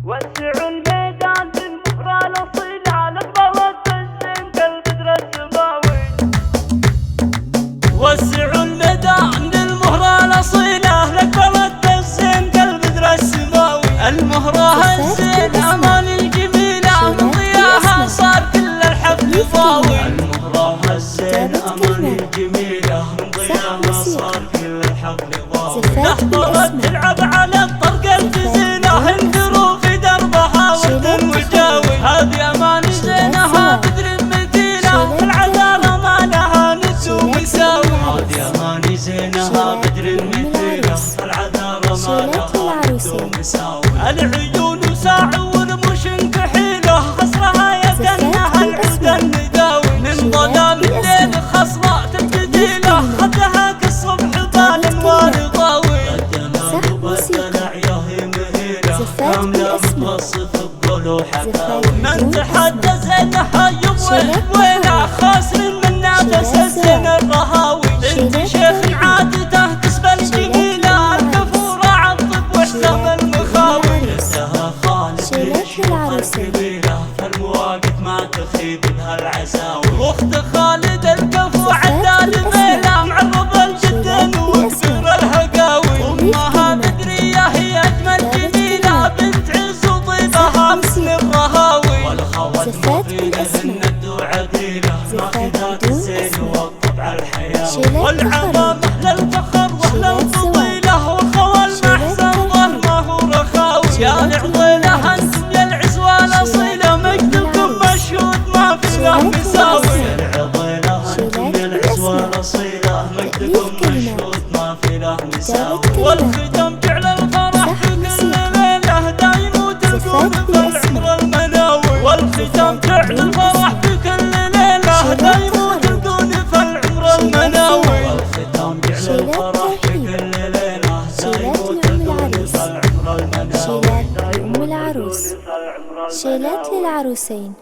وسعوا الميدان للمهرة الأصيلة على الضوء الزين كالبدر السماوي. وسعوا الميدان للمهرة الأصيلة لك الزين كالبدر السماوي. المهرة الزين أمان الجميلة من ضياها صار كل الحفل ضاوي. المهرة الزين أمان الجميلة من ضياها صار كل الحفل ضاوي. لحظة تلعب على الطرق الجزيلة انجروا في دربها ورد وجاوي. هذه أمان زينها بدر مثيلة في العذارى ما لها ند ومساوي. هذه أمان زينها بدر مثيلة في العذارى ما لها ند ومساوي. العيون ساعوا ورموش كحيلة خصرها يكنها العود النداوي. من ظلام الليل خصرة الجديلة خذها كالصبح بالانوار ضاوي. كاملة متوصف بقول وحكاوي. من تحدى زينها يبوي وينه خاسر من نافس الزين الرهاوي. انت شيخ عادته تسبى الجميلة الكفورة عالطب وحسام المخاوي. نفسها خالد للشيوخ الكبيرة فالمواقف ما تخيب لها العزاوي. واخت خالد الكفو عدال ميلة معرض الجدن وكبير الهقاوي. امها بدرية هي اجمل جميلة بنت عز وطيبها مثل الرهاوي. والخوات مضيلهن الدو عديلة ماخذات الزين والطبع الحياوي. والعظام اهل الفخر واهل الفضيلة والخوى المحزن ظهر ما هو رخاوي. يا العضيلة انتم يا العزوة الاصيلة مجدكم مشهود ما في له مساوي. يا العضيلة انتم يا العزوة الاصيلة مجدكم مشهود ما في له مساوي. والختم جعل الفرح في كل ليلة دايم وتلقون في العمر المناوي. والختم جعل الفرح في كل ليلة دايم وتلقون في العمر المناوي. والختم جعل الفرح في كل ليلة دايم وتلقون في العمر المناوي. شيلات لأم العروس، شيلات للعروسين.